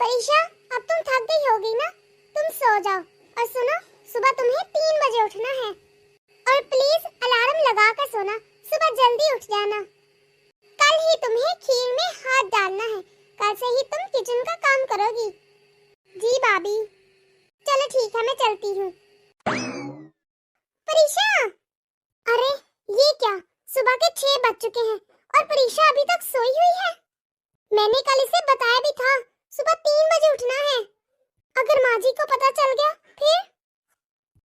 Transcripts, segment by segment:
परीक्षा, अब तुम थक गई होगी ना, तुम सो जाओ। और सुनो, सुबह तुम्हें 3 बजे उठना है और प्लीज अलार्म लगा कर सोना, सुबह जल्दी उठ जाना। कल ही तुम्हें खीर में हाथ डालना है, कल से ही तुम किचन का काम करोगी। जी भाभी। चलो ठीक है, मैं चलती हूँ। परीक्षा, अरे ये क्या, सुबह के 6 बज चुके हैं और परीक्षा अभी तक सोई हुई है। मैंने कल इसे बताया भी था, सुबह 3 बजे उठना है। अगर माँ जी को पता चल गया फिर?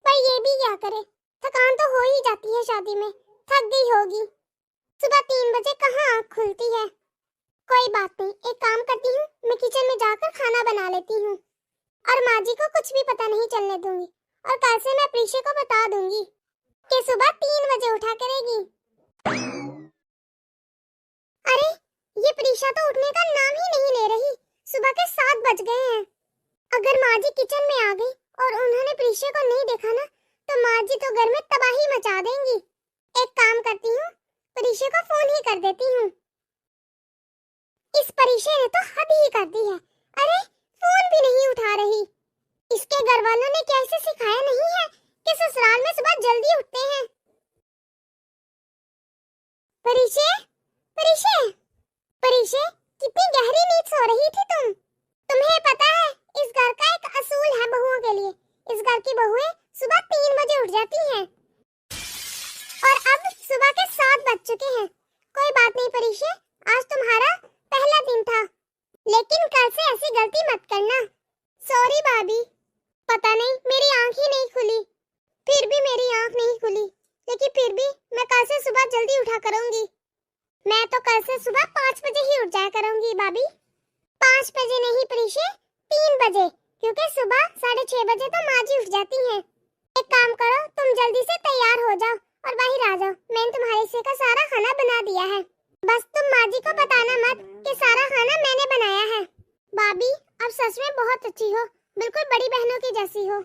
पर ये भी क्या करे, थकान तो हो ही जाती है शादी में, थक गई होगी। सुबह 3 बजे कहाँ आँख खुलती है। कोई बात नहीं, एक काम करती हूँ, मैं किचन में जाकर खाना बना लेती हूँ और माँ जी को कुछ भी पता नहीं चलने दूंगी। और कल से मैं प्रीशा को बता दूंगी कि सुबह 3 बजे उठा करेगी। अरे ये प्रीशा तो उठने का नाम ही नहीं ले रही, सुबह के 7 बज गए हैं। अगर माँ जी किचन में आ गई और उन्होंने प्रीशा को नहीं देखा ना, तो माँ जी तो घर में तबाही मचा देंगी। एक काम करती हूँ, प्रीशा को फोन ही कर देती हूँ। इस परीक्षा ने तो हद ही कर दी है। अरे फोन भी नहीं उठा रही। इसके घर वालों ने कैसे सिखाया नहीं है कि ससुराल में सुबह जल्दी उठते हैं। परीक्षा, परीक्षा, परीक्षा, कितनी गहरी नींद सो रही थी तुम? तुम्हें पता है इस घर का एक असूल है बहुओं के लिए, इस घर की बहुएं सुबह 3 बजे उठ जाती हैं और अब सुबह के 7 बज चुके हैं। कोई बात नहीं परीक्षा, आज तुम्हारा पहला दिन था, लेकिन कल से ऐसी गलती मत करना। सॉरी भाभी, पता नहीं मेरी आंख ही नहीं खुली। फिर भी मेरी आंख नहीं खुली, लेकिन फिर भी मैं कल से सुबह जल्दी उठा करूंगी। मैं तो कल से सुबह 5 बजे ही उठ जाया करूंगी भाभी। 5 बजे नहीं प्रीशे, 3 बजे, क्योंकि सुबह 6:30 बजे तो माँ जी उठ जाती हैं। एक काम करो, तुम जल्दी से तैयार हो जाओ और बाहर आ जाओ। मैंने तुम्हारे से का सारा खाना बना दिया है, बस तुम माँ जी को बताना मत कि सारा खाना मैंने बनाया है। भाभी, आप सच में बहुत अच्छी हो, बिल्कुल बड़ी बहनों की जैसी हो।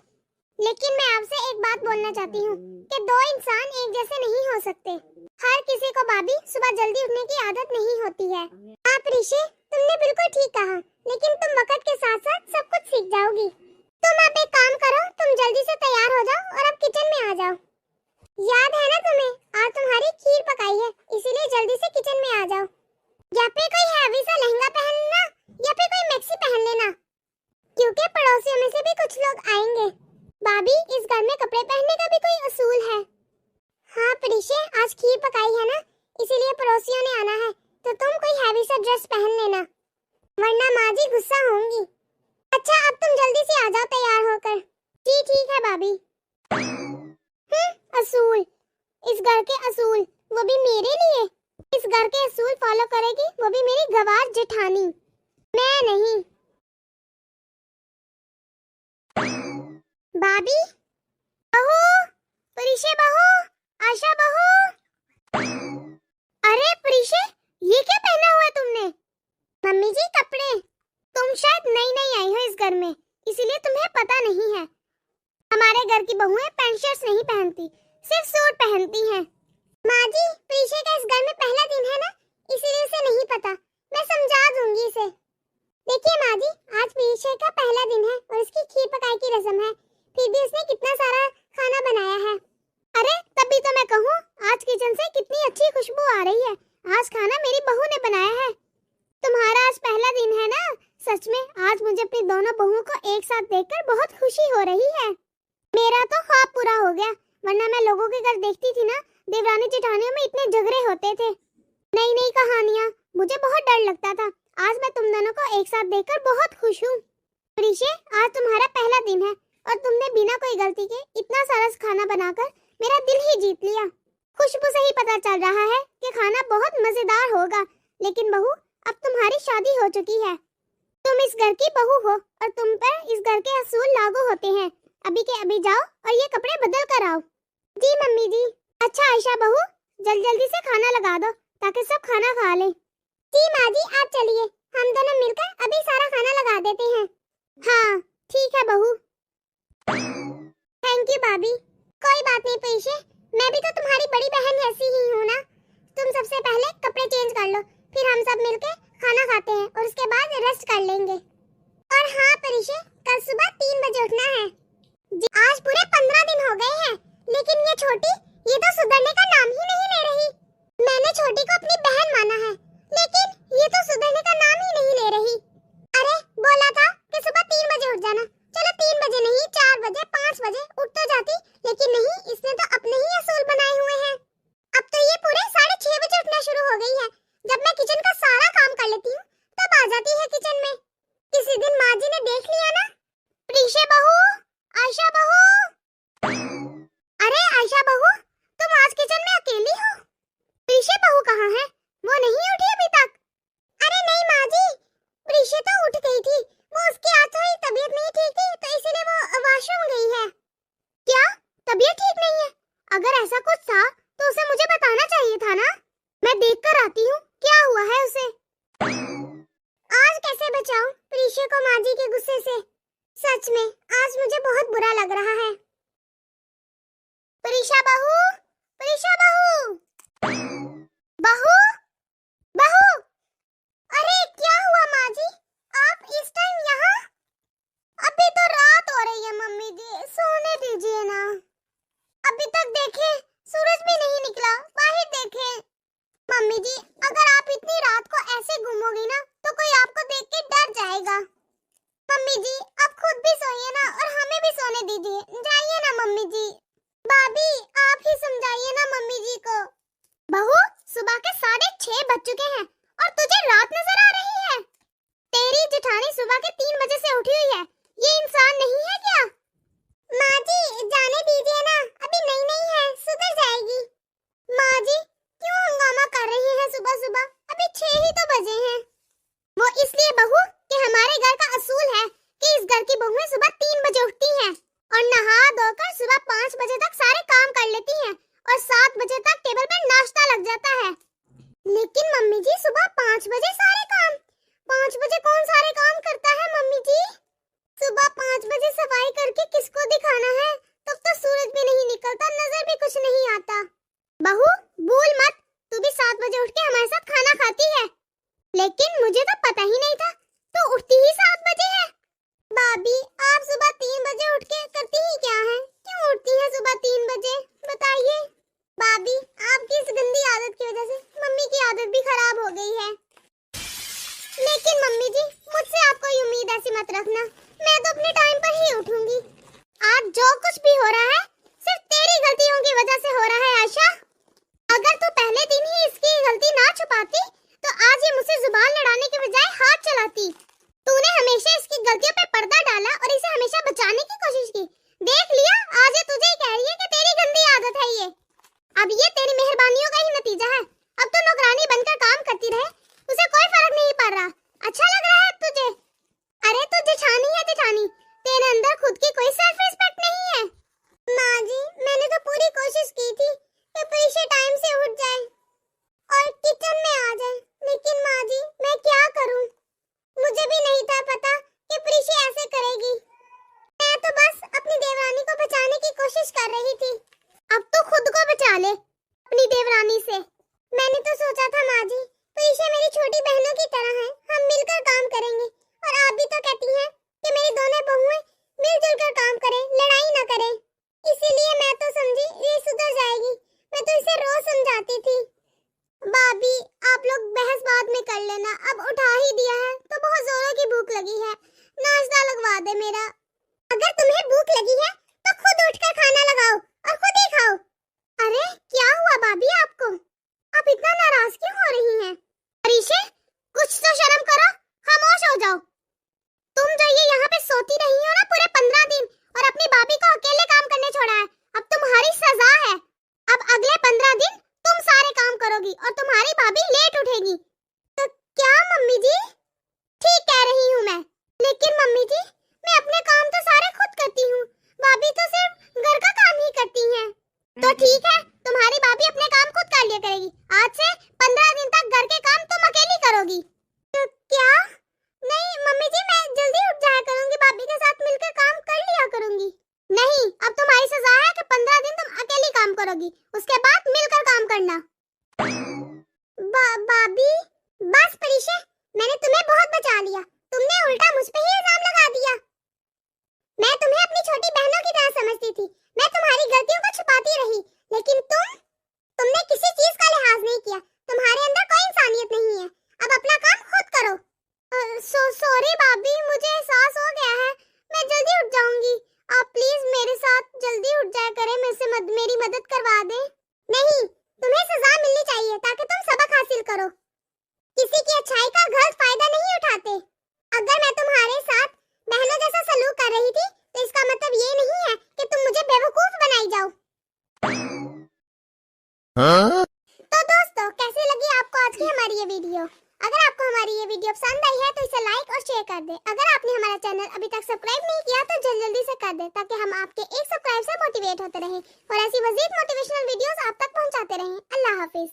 लेकिन मैं आपसे एक बात बोलना चाहती हूँ कि 2 इंसान एक जैसे नहीं हो सकते। हर किसी को भाभी सुबह जल्दी उठने की आदत नहीं होती है। आप ऋषि, तुमने बिल्कुल ठीक कहा, लेकिन तुम वक्त के साथ साथ सब कुछ सीख जाओगी। तुम अब एक काम करो, तुम जल्दी से तैयार हो जाओ और अब किचन में आ जाओ। याद है ना तुम्हें, आज तुम्हारी खीर पकाई है, इसीलिए जल्दी से किचन में आ जाओ। या फिर कोई हैवी सा लहंगा पहन लेना या फिर कोई मैक्सी पहन लेना, क्योंकि पड़ोसियों में से भी कुछ लोग आएंगे। भाभी, इस घर में कपड़े पहनने का भी कोई असूल है? हाँ प्रीशे, आज खीर पकाई है ना, इसीलिए पड़ोसियों ने आना है, तो तुम कोई हैवी सा ड्रेस पहन लेना, वरना माँ जी गुस्सा होंगी। अच्छा, अब तुम जल्दी से आ जाओ तैयार होकर। जी ठीक है भाभी। असूल, इस घर के असूल, वो भी मेरे लिए। इस घर के असूल फॉलो करेगी, वो भी मेरी गवार जेठानी, मैं नहीं। भाभी, बहू, परीशे बहू, आशा बहू। अरे परीशे, ये क्या पहना हुआ है तुमने? मम्मी जी कपड़े। तुम शायद नई नई आई हो इस घर में, इसीलिए तुम्हें पता नहीं है। हमारे घर की बहुएं पैंट शर्ट्स नहीं पहनती, सिर्फ सूट पहनती हैं। माँ जी, प्रीशे का इस घर में पहला दिन है ना, इसीलिए उसे नहीं पता, मैं समझा दूंगी इसे। देखिए माँ जी, आज प्रीशे का पहला दिन है और इसकी खीर पकाई की रस्म है, फिर भी उसने कितना सारा खाना बनाया है। अरे तभी तो मैं कहूँ, आज किचन से कितनी अच्छी खुशबू आ रही है। आज खाना मेरी बहू ने बनाया है। तुम्हारा आज पहला दिन है ना, सच में आज मुझे अपनी दोनों बहुओं को एक साथ देखकर बहुत खुशी हो रही है। मेरा तो ख्वाब पूरा हो गया, वरना मैं लोगों के घर देखती थी ना, देवरानी जेठानियों में इतने झगड़े होते थे, नई नई कहानियाँ, मुझे बहुत डर लगता था। आज मैं तुम दोनों को एक साथ देखकर बहुत खुश हूँ। ऋषि, आज तुम्हारा पहला दिन है और तुमने बिना कोई गलती के इतना सारा खाना बनाकर मेरा दिल ही जीत लिया। खुशबू से ही पता चल रहा है कि खाना बहुत मजेदार होगा। लेकिन बहू, अब तुम्हारी शादी हो चुकी है, तुम इस घर की बहू हो और तुम पर इस घर के असूल लागू होते हैं। अभी के अभी जाओ और ये कपड़े बदल कर आओ। जी मम्मी जी। अच्छा आयशा बहू, जल्दी से खाना लगा दो ताकि सब खाना खा लें। जी माँ जी, आप चलिए, हम दोनों मिलकर अभी सारा खाना लगा देते हैं। हाँ ठीक है बहू। थैंक यू भाभी। कोई बात नहीं पीछे, मैं भी तो तुम्हारी बड़ी बहन जैसी ही हूँ ना। तुम सबसे पहले कपड़े चेंज कर लो, फिर हम सब मिलके खाना खाते हैं और उसके बाद रेस्ट कर लेंगे। और गए हैं, लेकिन ये छोटी, ये तो सुधरने का नाम ही नहीं ले रही। मैंने छोटी को अपनी बहन माना है, लेकिन ये तो सुधरने का नाम ही नहीं ले रही। अरे बोला था कि सुबह 3 बजे उठ जाना, चलो 3 बजे नहीं 4 बजे 5 बजे उठ तो जाती, लेकिन नहीं, इसने तो अपने ही असूल बनाए हुए हैं। अब तो ये पूरे 6:30 बजे उठना शुरू हो गई है। जब मैं किचन का सारा काम कर लेती हूँ तब आ जाती है किचन में। किसी दिन माँ जी ने देख लिया ना, प्रीशे बहू, आयशा बहू, अरे आयशा बहू, तुम आज किचन में अकेली हो? प्रीशे बहू कहाँ है? वो नहीं उठी अभी तक? अरे नहीं माँ जी, प्रीशे तो उठ गई थी, वो उसकी आज थोड़ी तबीयत नहीं ठीक थी तो इसीलिए वो वॉशरूम गई है। क्या तबीयत ठीक नहीं है? अगर ऐसा कुछ था तो उसे मुझे बताना चाहिए था ना। मैं देख कर आती हूँ क्या हुआ है उसे। आज कैसे बचाऊं प्रीशे को माँ जी के गुस्से से? सच में आज मुझे बहुत बुरा लग रहा है। प्रीशा बहू, प्रीशा बहू, बहू, बहू, अरे क्या हुआ माँ जी, आप इस टाइम यहाँ? अभी तो रात हो रही है मम्मी जी, सोने दीजिए ना। अभी तक देखे सूरज भी नहीं निकला, बाहर देखे। मम्मी जी अगर आप इतनी रात को ऐसे घूमोगी ना तो कोई आपको देख के डर जाएगा। मम्मी जी आप खुद भी सोइए ना और हमें भी सोने दीजिए, जाइए ना मम्मी जी। भाभी आप ही समझाइए ना मम्मी जी को। बहू सुबह के 6:30 बज चुके हैं और तुझे रात नजर आ रही है? तेरी जेठानी सुबह के 3 बजे से उठी हुई है, ये इंसान नहीं है क्या? माँ जी जाने दीजिए ना, अभी नहीं है, सुधर जाएगी। माँ जी क्यों हंगामा कर रही हैं सुबह सुबह, अभी 6 ही तो बजे हैं। वो इसलिए बहू कि हमारे घर का असूल है कि इस घर की बहुएं सुबह 3 बजे उठती हैं और नहा धोकर सुबह 5 बजे तक सारे काम कर लेती हैं और 7 बजे तक टेबल पर नाश्ता लग जाता है। लेकिन मम्मी जी सुबह 5 बजे सारे काम, 5 बजे कौन सारे काम करता है मम्मी जी? सुबह 5 बजे सफाई करके किसको दिखाना है? तब तो सूरज भी नहीं निकलता, नजर भी कुछ नहीं आता। बहू भूल मत, तू भी 7 बजे उठ के हमारे साथ खाना खाती है। लेकिन मुझे तो पता ही नहीं था, तो उठती ही 7 बजे है। भाभी आप सुबह 3 बजे उठ के करती ही क्या है? क्यों उठती है सुबह 3 बजे बताइए? भाभी आपकी इस गंदी आदत की वजह से मम्मी की आदत भी खराब हो गई है। लेकिन मम्मी जी मुझसे आप कोई उम्मीद ऐसी मत रखना, मैं तो अपने टाइम पर ही उठूंगी। आज जो कुछ भी हो रहा है सिर्फ तेरी गलतियों की वजह से हो रहा है आयशा। अगर तू पहले दिन ही इसकी गलती ना छुपाती तो आज ये मुझसे जुबान लड़ाने के बजाय हाथ चलाती। तूने हमेशा इसकी गलतियों पे पर्दा डाला और इसे हमेशा बचाने की कोशिश की। देख लिया आज ये तुझे ही कह रही है कि तेरी गंदी आदत है ये। अब ये तेरी मेहरबानियों का ही नतीजा है। अब तो नौकरानी बनकर काम करती रहे, उसे कोई फर्क नहीं पड़ रहा। अच्छा लग रहा है अब तुझे? अरे तू जेठानी है जेठानी, तेरे अंदर खुद की कोई सेल्फ रिस्पेक्ट नहीं है। माँ जी मैंने तो पूरी कोशिश की थी कि प्रीशे टाइम से उठ जाए और किचन में आ जाए, लेकिन माँ जी मैं क्या करूँ? मुझे भी नहीं था पता कि प्रीशे ऐसे करेगी। मैं तो बस अपनी देवरानी को बचाने की कोशिश कर रही थी। अब तो खुद को बचा ले अपनी देवरानी से। मैंने तो सोचा था माँ जी प्रीशे मेरी छोटी बहनों की तरह है, हम मिलकर काम करेंगे। और आप भी तो कहती हैं कि मेरी दोनों बहुएं मिलजुल कर काम करें, लड़ाई न करें। इसीलिए मैं तो समझी ये सुधर जाएगी, मैं तो इसे रोज समझाती थी। भाभी आप लोग बहस बाद में कर लेना, अब उठा ही दिया है तो बहुत जोरों की भूख लगी है, नाश्ता लगवा दे मेरा। अगर तुम्हें भूख लगी है तो खुद उठकर खाना लगाओ और खुद ही खाओ। अरे क्या हुआ भाभी आपको? आप इतना नाराज क्यों हो रही हैं? प्रीशे कुछ तो शर्म करो, खामोश हो जाओ। तुम जो ये यहाँ पे सोती रही हो ना पूरे 15 दिन और अपनी भाभी को अकेले काम करने छोड़ा है, अब तुम्हारी सजा है। अब अगले 15 दिन तुम सारे काम करोगी और तुम्हारी भाभी लेट उठेगी। तो क्या मम्मी जी? ठीक कह रही हूँ मैं, लेकिन मम्मी जी मैं अपने काम तो सारे खुद करती हूँ, भाभी तो सिर्फ घर का काम ही करती हैं। तो ठीक है तुम्हारी भाभी अपने काम खुद कर लिया करेगी। आज से 15 दिन तक घर के काम तुम अकेली करोगी। तो क्या? नहीं मम्मी जी मैं जल्दी उठ जाया करूंगी, भाभी के साथ मिलकर काम कर लिया करूंगी। नहीं अब तुम्हारी सजा है कि 15 दिन तुम अकेली काम करोगी, उसके बाद मिलकर काम करना। भाभी बस प्रीशे मैंने तुम्हें बहुत बचा लिया, तुमने उल्टा सॉरी भाभी, मुझे एहसास हो गया है, मैं जल्दी उठ जाऊंगी। आप प्लीज मेरे साथ जल्दी उठ जाया करें, मेरी मदद करवा दें। नहीं, तुम्हें सजा मिलनी चाहिए ताकि तुम सबक हासिल करो। किसी की अच्छाई का गलत फायदा नहीं उठाते। अगर मैं तुम्हारे साथ बहनों जैसा सलूक कर रही थी तो इसका मतलब ये नहीं है कि तुम मुझे बेवकूफ बनाई जाओ। हाँ? तो दोस्तों, कैसी लगी आपको आज की हमारी ये वीडियो? अगर आपको हमारी ये वीडियो पसंद आई है तो इसे लाइक और शेयर कर दें। अगर आपने हमारा चैनल अभी तक सब्सक्राइब नहीं किया तो जल्दी से कर दें ताकि हम आपके एक सब्सक्राइब से मोटिवेट होते रहें और ऐसी मजीद मोटिवेशनल वीडियोस आप तक पहुंचाते रहें। अल्लाह हाफिज।